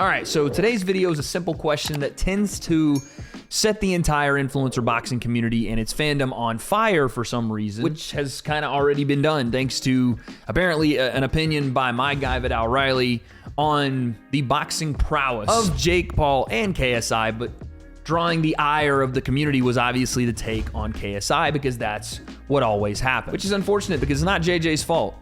All right, so today's video is a simple question that tends to set the entire influencer boxing community and its fandom on fire for some reason, which has kind of already been done thanks to apparently an opinion by my guy Viddal on the boxing prowess of Jake Paul and KSI, but drawing the ire of the community was obviously the take on KSI because that's what always happens, which is unfortunate because it's not JJ's fault.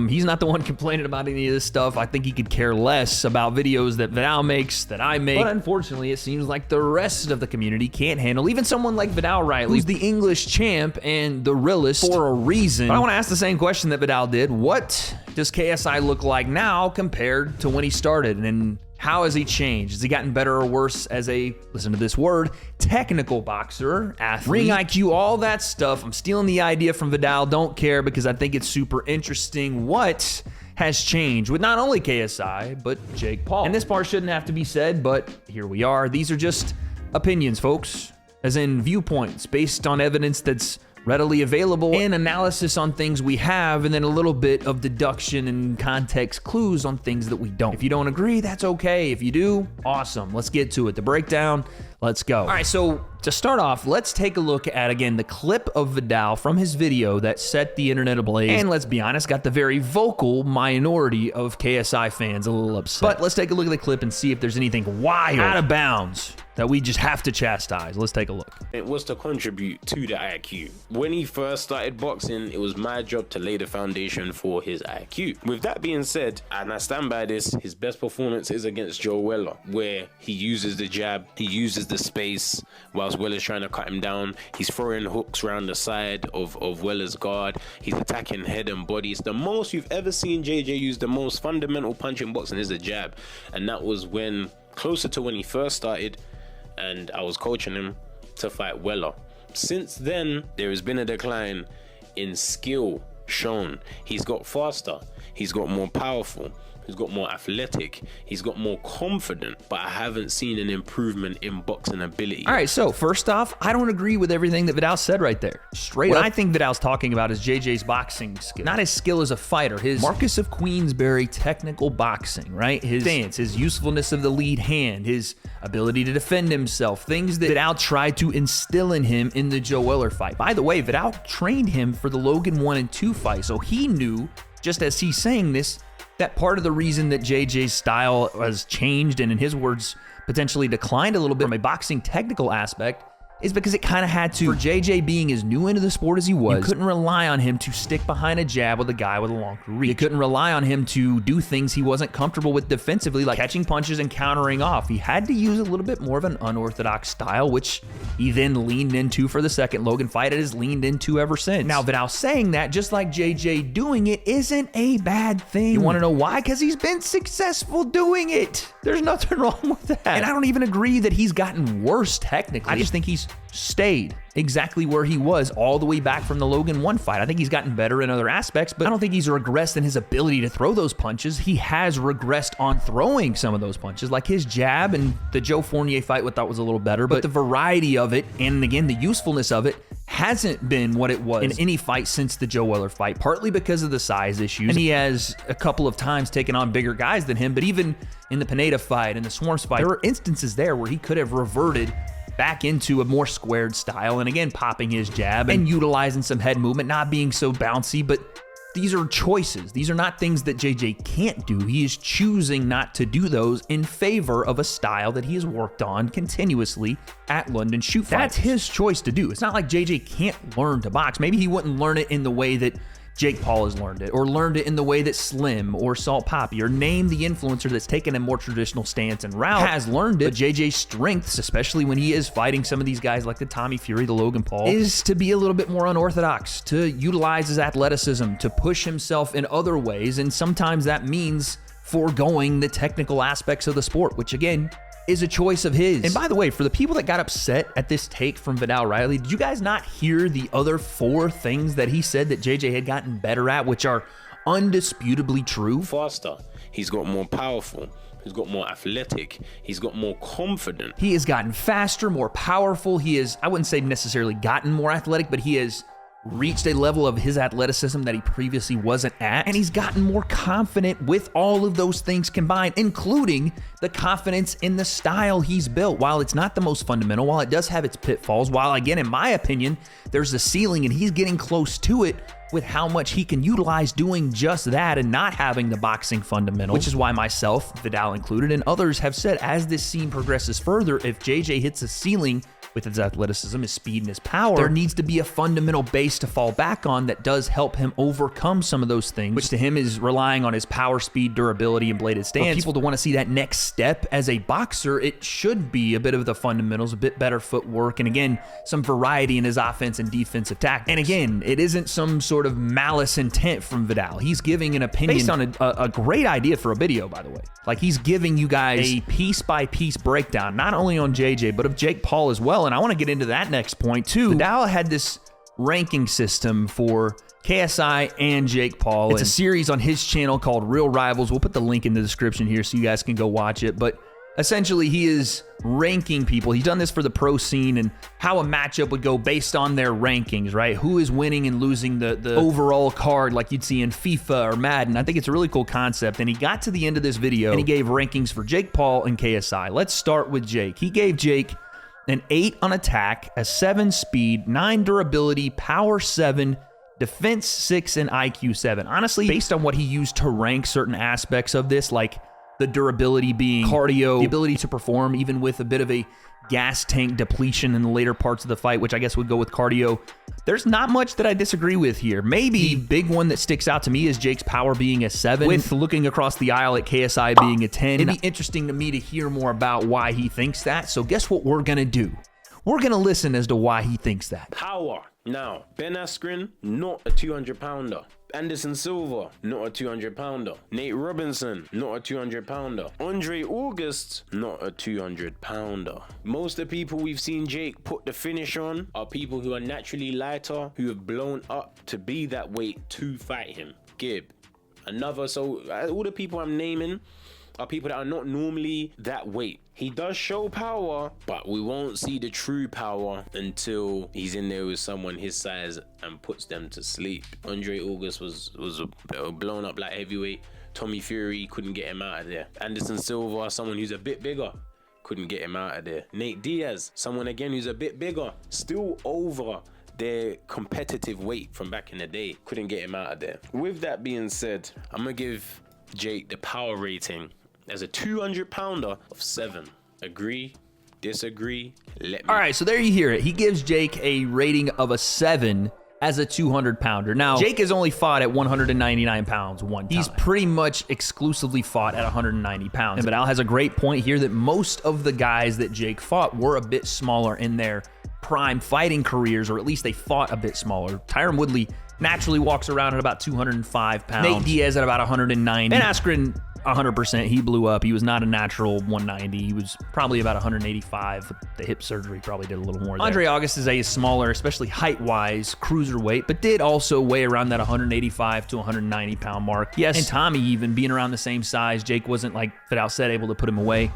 He's not the one complaining about any of this stuff. I think he could care less about videos that Viddal makes, that I make. But unfortunately, it seems like the rest of the community can't handle even someone like Viddal, who's the English champ and the realist for a reason. But I want to ask the same question that Viddal did. What does KSI look like now compared to when he started? And how has he changed? Has he gotten better or worse as a, listen to this word, technical boxer, athlete, ring IQ, all that stuff? I'm stealing the idea from Viddal. Don't care because I think it's super interesting what has changed with not only KSI, but Jake Paul. And this part shouldn't have to be said, but here we are. These are just opinions, folks, as in viewpoints based on evidence that's readily available and analysis on things we have, and then a little bit of deduction and context clues on things that we don't. If you don't agree, that's okay. If you do, awesome. Let's get to it. The breakdown, let's go. All right, so to start off, let's take a look at, again, the clip of Viddal from his video that set the internet ablaze, and let's be honest, got the very vocal minority of KSI fans a little upset. But let's take a look at the clip and see if there's anything wild, out of bounds, that we just have to chastise. Let's take a look. It was to contribute to the IQ. When he first started boxing, it was my job to lay the foundation for his IQ. With that being said, and I stand by this, his best performance is against Joe Weller, where he uses the jab, he uses the space, whilst Weller's trying to cut him down. He's throwing hooks around the side of Weller's guard. He's attacking head and body. It's the most you've ever seen JJ use. The most fundamental punch in boxing is a jab. And that was when, closer to when he first started, and I was coaching him to fight Weller. Since then, there has been a decline in skill shown. He's got faster, he's got more powerful, he's got more athletic, he's got more confident, but I haven't seen an improvement in boxing ability. All right, so first off, I don't agree with everything that Viddal said right there. Straight up. What I think Vidal's talking about is JJ's boxing skill. Not his skill as a fighter, his Marcus of Queensberry technical boxing, right? His stance, his usefulness of the lead hand, his ability to defend himself, things that Viddal tried to instill in him in the Joe Weller fight. By the way, Viddal trained him for the Logan 1 and 2 fight, so he knew, just as he's saying this, that part of the reason that JJ's style has changed and, in his words, potentially declined a little bit from a boxing technical aspect is because it kind of had to. For JJ being as new into the sport as he was, you couldn't rely on him to stick behind a jab with a guy with a longer reach. You couldn't rely on him to do things he wasn't comfortable with defensively, like catching punches and countering off. He had to use a little bit more of an unorthodox style, which he then leaned into for the second Logan fight and has leaned into ever since. Now, Viddal saying that, just like JJ doing it, isn't a bad thing. You want to know why? Because he's been successful doing it. There's nothing wrong with that. And I don't even agree that he's gotten worse technically. I just think he's stayed exactly where he was all the way back from the Logan 1 fight. I think he's gotten better in other aspects, but I don't think he's regressed in his ability to throw those punches. He has regressed on throwing some of those punches, like his jab and the Joe Fournier fight, what I thought was a little better, but the variety of it, and again, the usefulness of it, hasn't been what it was in any fight since the Joe Weller fight, partly because of the size issues. And he has a couple of times taken on bigger guys than him, but even in the Pineda fight and the Swarms fight, there were instances there where he could have reverted back into a more squared style, and again, popping his jab and utilizing some head movement, not being so bouncy, but these are choices. These are not things that JJ can't do. He is choosing not to do those in favor of a style that he has worked on continuously at London Shoot Fight. That's his choice to do. It's not like JJ can't learn to box. Maybe he wouldn't learn it in the way that Jake Paul has learned it, or learned it in the way that Slim or Salt Poppy, or name the influencer that's taken a more traditional stance and route, has learned it. But JJ's strengths, especially when he is fighting some of these guys like the Tommy Fury, the Logan Paul, is to be a little bit more unorthodox, to utilize his athleticism, to push himself in other ways, and sometimes that means foregoing the technical aspects of the sport, which again, is a choice of his. And by the way, for the people that got upset at this take from Viddal, did you guys not hear the other 4 things that he said that JJ had gotten better at, which are undisputably true? Faster, he's got more powerful, he's got more athletic, he's got more confident. He has gotten faster, more powerful. He is, I wouldn't say necessarily gotten more athletic, but he has reached a level of his athleticism that he previously wasn't at, and he's gotten more confident with all of those things combined, including the confidence in the style he's built. While it's not the most fundamental, while it does have its pitfalls, while again, in my opinion, there's a ceiling and he's getting close to it with how much he can utilize doing just that and not having the boxing fundamentals, which is why myself, Viddal included, and others have said as this scene progresses further, if JJ hits a ceiling with his athleticism, his speed, and his power, there needs to be a fundamental base to fall back on that does help him overcome some of those things, which to him is relying on his power, speed, durability, and bladed stance. For people to want to see that next step as a boxer, it should be a bit of the fundamentals, a bit better footwork, and again, some variety in his offense and defensive tactics. And again, it isn't some sort of malice intent from Viddal. He's giving an opinion based on a great idea for a video, by the way. Like, he's giving you guys a piece-by-piece breakdown, not only on JJ, but of Jake Paul as well. And I want to get into that next point too. Viddal had this ranking system for KSI and Jake Paul. It's a series on his channel called Real Rivals. We'll put the link in the description here so you guys can go watch it. But essentially, he is ranking people. He's done this for the pro scene and how a matchup would go based on their rankings, right? Who is winning and losing the overall card like you'd see in FIFA or Madden. I think it's a really cool concept. And he got to the end of this video and he gave rankings for Jake Paul and KSI. Let's start with Jake. He gave Jake an 8 on attack, a 7 speed, 9 durability, power 7, defense 6, and IQ 7. Honestly, based on what he used to rank certain aspects of this, like the durability being cardio, the ability to perform even with a bit of a gas tank depletion in the later parts of the fight, which I guess would go with cardio, there's not much that I disagree with here. Maybe the big one that sticks out to me is Jake's power being a 7, with looking across the aisle at KSI being a 10. It'd be interesting to me to hear more about why he thinks that. So guess what we're going to do? We're going to listen as to why he thinks that. Power. Now, Ben Askren, not a 200-pounder. Anderson Silva, not a 200-pounder. Nate Robinson, not a 200-pounder. Andre August, not a 200-pounder. Most of the people we've seen Jake put the finish on are people who are naturally lighter, who have blown up to be that weight to fight him. Gib, another. So all the people I'm naming are people that are not normally that weight. He does show power, but we won't see the true power until he's in there with someone his size and puts them to sleep. Andre August was blown up like heavyweight. Tommy Fury couldn't get him out of there. Anderson Silva, someone who's a bit bigger, couldn't get him out of there. Nate Diaz, someone again who's a bit bigger, still over their competitive weight from back in the day, couldn't get him out of there. With that being said, I'm gonna give Jake the power rating as a 200-pounder of 7. Agree? Disagree? Let me. All right, so there you hear it. He gives Jake a rating of a 7 as a 200-pounder. Now, Jake has only fought at 199 pounds one time. He's pretty much exclusively fought at 190 pounds. And Viddal has a great point here that most of the guys that Jake fought were a bit smaller in their prime fighting careers, or at least they fought a bit smaller. Tyron Woodley naturally walks around at about 205 pounds. Nate Diaz at about 190. Ben Askren, 100%, he blew up. He was not a natural 190. He was probably about 185. The hip surgery probably did a little more there. Andre August is a smaller, especially height-wise, cruiserweight, but did also weigh around that 185 to 190 pound mark. Yes, and Tommy even being around the same size. Jake wasn't, like Viddal said, able to put him away.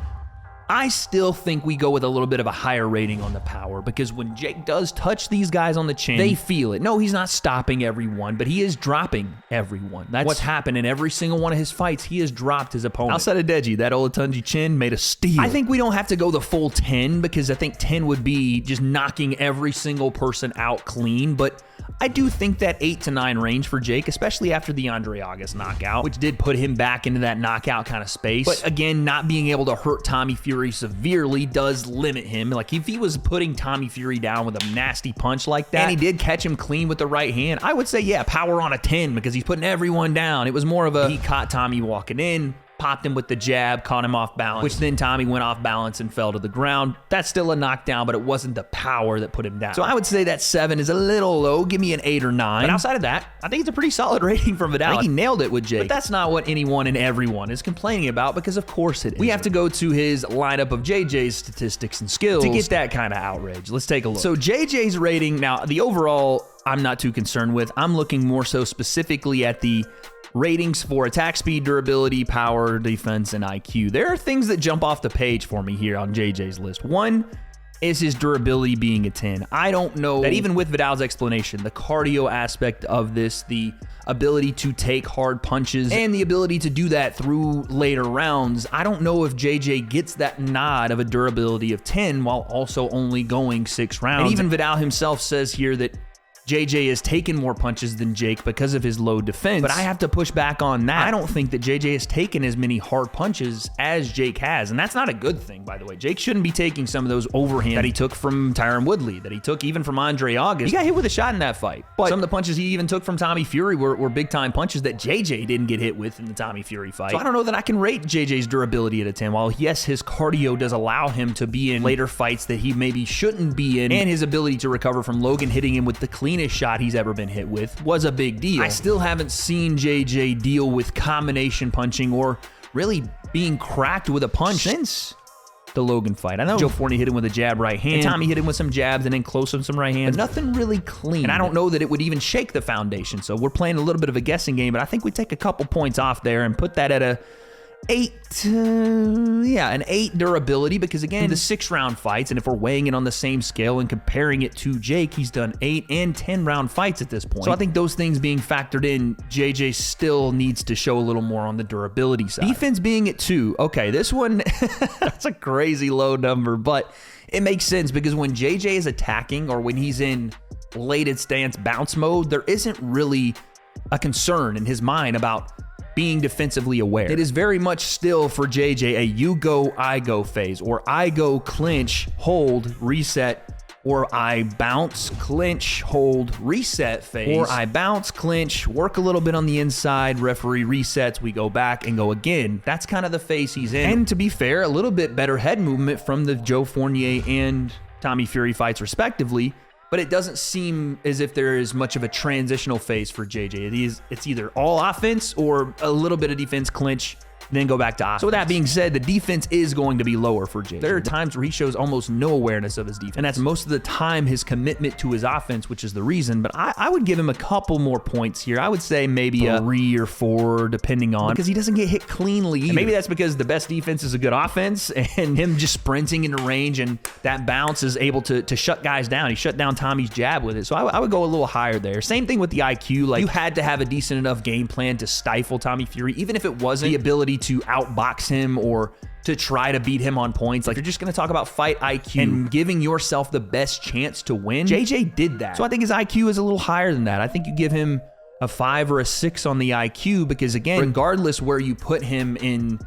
I still think we go with a little bit of a higher rating on the power, because when Jake does touch these guys on the chin, they feel it. No, he's not stopping everyone, but he is dropping everyone. That's what's happened in every single one of his fights. He has dropped his opponent. Outside of Deji, that Olatunji chin made a steal. I think we don't have to go the full 10, because I think 10 would be just knocking every single person out clean, but I do think that 8 to 9 range for Jake, especially after the Andre August knockout, which did put him back into that knockout kind of space. But again, not being able to hurt Tommy Fury severely does limit him. Like, if he was putting Tommy Fury down with a nasty punch like that, and he did catch him clean with the right hand, I would say, yeah, power on a 10, because he's putting everyone down. It was more of a, he caught Tommy walking in, popped him with the jab, caught him off balance, which then Tommy went off balance and fell to the ground. That's still a knockdown, but it wasn't the power that put him down. So I would say that 7 is a little low. Give me an 8 or 9. But outside of that, I think it's a pretty solid rating from Viddal. I think he nailed it with Jake. But that's not what anyone and everyone is complaining about, because of course it is. We have to go to his lineup of JJ's statistics and skills to get that kind of outrage. Let's take a look. So JJ's rating, now the overall, I'm not too concerned with. I'm looking more so specifically at the ratings for attack speed, durability, power, defense, and IQ. There are things that jump off the page for me here on JJ's list. One, is his durability being a 10. I don't know that even with Viddal's explanation, the cardio aspect of this, the ability to take hard punches, and the ability to do that through later rounds, I don't know if JJ gets that nod of a durability of 10 while also only going 6 rounds. And even Viddal himself says here that JJ has taken more punches than Jake because of his low defense, but I have to push back on that. I don't think that JJ has taken as many hard punches as Jake has, and that's not a good thing, by the way. Jake shouldn't be taking some of those overhand that he took from Tyron Woodley, that he took even from Andre August. He got hit with a shot in that fight, but some of the punches he even took from Tommy Fury were big-time punches that JJ didn't get hit with in the Tommy Fury fight. So I don't know that I can rate JJ's durability at a 10. While, yes, his cardio does allow him to be in later fights that he maybe shouldn't be in, and his ability to recover from Logan hitting him with the cleanest shot he's ever been hit with was a big deal. I still haven't seen JJ deal with combination punching or really being cracked with a punch since the Logan fight. I know Joe Forney hit him with a jab right hand, and Tommy hit him with some jabs and then close with some right hands, but nothing really clean. And I don't know that it would even shake the foundation, so we're playing a little bit of a guessing game, but I think we take a couple points off there and put that at a 8, an 8 durability, because again, the 6-round fights, and if we're weighing it on the same scale and comparing it to Jake, he's done 8 and 10-round fights at this point. So I think those things being factored in, JJ still needs to show a little more on the durability side. Defense being at 2. Okay, this one, that's a crazy low number, but it makes sense because when JJ is attacking or when he's in bladed stance bounce mode, there isn't really a concern in his mind about being defensively aware. It is very much still for JJ a you go, I go phase, or I go, clinch, hold, reset, or I bounce, clinch, hold, reset phase, or I bounce, clinch, work a little bit on the inside, referee resets, we go back and go again. That's kind of the phase he's in. And to be fair, a little bit better head movement from the Joe Fournier and Tommy Fury fights respectively, but it doesn't seem as if there is much of a transitional phase for JJ. It's either all offense or a little bit of defense, clinch, then go back to offense. So with that being said, the defense is going to be lower for JJ. There are times where he shows almost no awareness of his defense, and that's most of the time his commitment to his offense, which is the reason, but I would give him a couple more points here. I would say maybe a 3 or 4, depending on, because he doesn't get hit cleanly either. And maybe that's because the best defense is a good offense, and him just sprinting into range and that bounce is able to shut guys down. He shut down Tommy's jab with it, so I would go a little higher there. Same thing with the IQ. Like, you had to have a decent enough game plan to stifle Tommy Fury, even if it wasn't the ability to outbox him or to try to beat him on points. Like, you're just going to talk about fight IQ and giving yourself the best chance to win. JJ did that. So I think his IQ is a little higher than that. I think you give him a 5 or a 6 on the IQ because, again, regardless where you put him in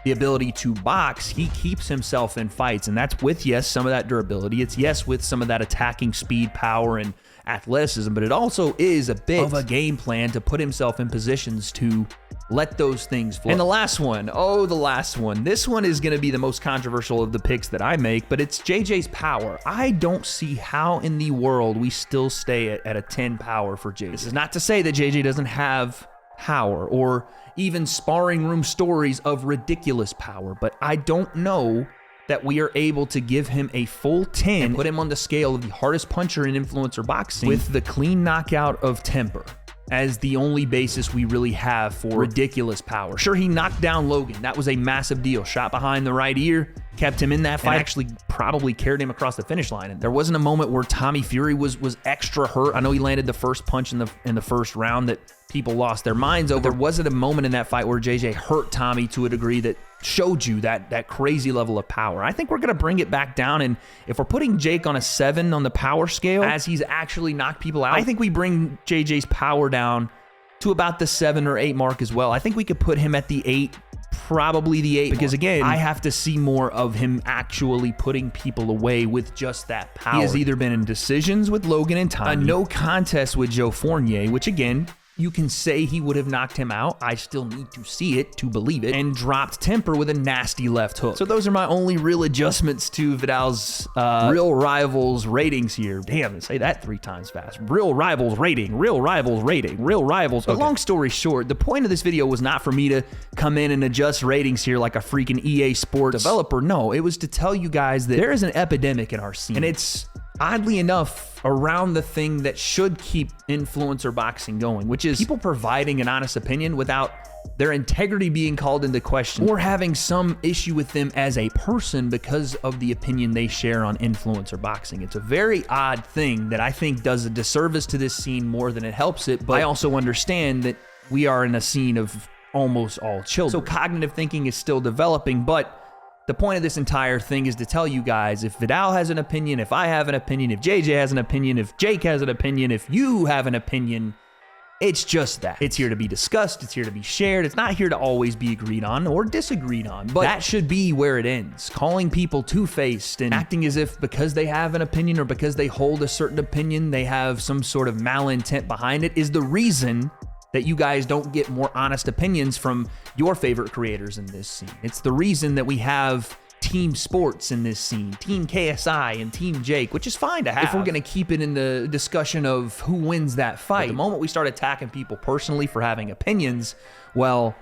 the ability to box, he keeps himself in fights. And that's with, yes, some of that durability. It's, yes, with some of that attacking speed, power, and athleticism, but it also is a bit of a game plan to put himself in positions to let those things flow. And the last one, this one is going to be the most controversial of the picks that I make, but it's JJ's power. I don't see how in the world we still stay at a 10 power for JJ. This is not to say that JJ doesn't have power or even sparring room stories of ridiculous power, but I don't know that we are able to give him a full 10 and put him on the scale of the hardest puncher in influencer boxing with the clean knockout of temper as the only basis we really have for ridiculous power. Sure, he knocked down Logan. That was a massive deal. Shot behind the right ear, kept him in that fight, actually probably carried him across the finish line. And there wasn't a moment where Tommy Fury was extra hurt. I know he landed the first punch in the first round that people lost their minds over. There wasn't a moment in that fight where JJ hurt Tommy to a degree that showed you that crazy level of power. I think we're going to bring it back down, and if we're putting Jake on a 7 on the power scale as he's actually knocked people out, I think we bring JJ's power down to about the 7 or 8 mark as well. I think we could put him at the 8, probably the 8, because again, I have to see more of him actually putting people away with just that power. He has either been in decisions with Logan and Tommy, a no contest with Joe Fournier, which again, you can say he would have knocked him out. I still need to see it to believe it. And dropped temper with a nasty left hook. So those are my only real adjustments to Viddal's Real Rivals ratings here. Damn, say that 3 times fast. Real Rivals rating, Real Rivals rating, Real Rivals. Okay. But long story short, the point of this video was not for me to come in and adjust ratings here like a freaking EA Sports developer. No, it was to tell you guys that there is an epidemic in our scene. And it's oddly enough, around the thing that should keep influencer boxing going, which is people providing an honest opinion without their integrity being called into question or having some issue with them as a person because of the opinion they share on influencer boxing. It's a very odd thing that I think does a disservice to this scene more than it helps it, but I also understand that we are in a scene of almost all children. So cognitive thinking is still developing, but the point of this entire thing is to tell you guys, if Viddal has an opinion, if I have an opinion, if JJ has an opinion, if Jake has an opinion, if you have an opinion, it's just that. It's here to be discussed. It's here to be shared. It's not here to always be agreed on or disagreed on, but that should be where it ends. Calling people two-faced and acting as if because they have an opinion or because they hold a certain opinion, they have some sort of malintent behind it is the reason that you guys don't get more honest opinions from your favorite creators in this scene. It's the reason that we have team sports in this scene, Team KSI and Team Jake, which is fine to have if we're going to keep it in the discussion of who wins that fight. But the moment we start attacking people personally for having opinions, well,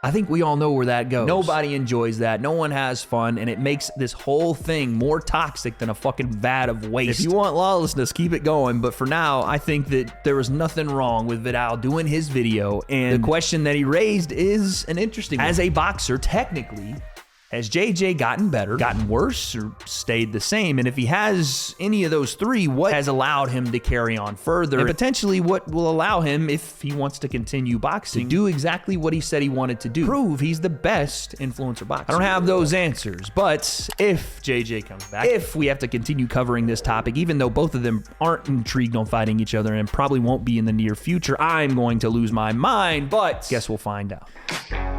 I think we all know where that goes. Nobody enjoys that. No one has fun, and it makes this whole thing more toxic than a fucking vat of waste. If you want lawlessness, keep it going. But for now, I think that there was nothing wrong with Viddal doing his video, and the question that he raised is an interesting one. As a boxer, technically, has JJ gotten better, gotten worse, or stayed the same? And if he has any of those three, what has allowed him to carry on further? And potentially what will allow him, if he wants to continue boxing, to do exactly what he said he wanted to do. Prove he's the best influencer boxer. I don't have those answers, but if JJ comes back, if we have to continue covering this topic, even though both of them aren't intrigued on fighting each other and probably won't be in the near future, I'm going to lose my mind, but guess we'll find out.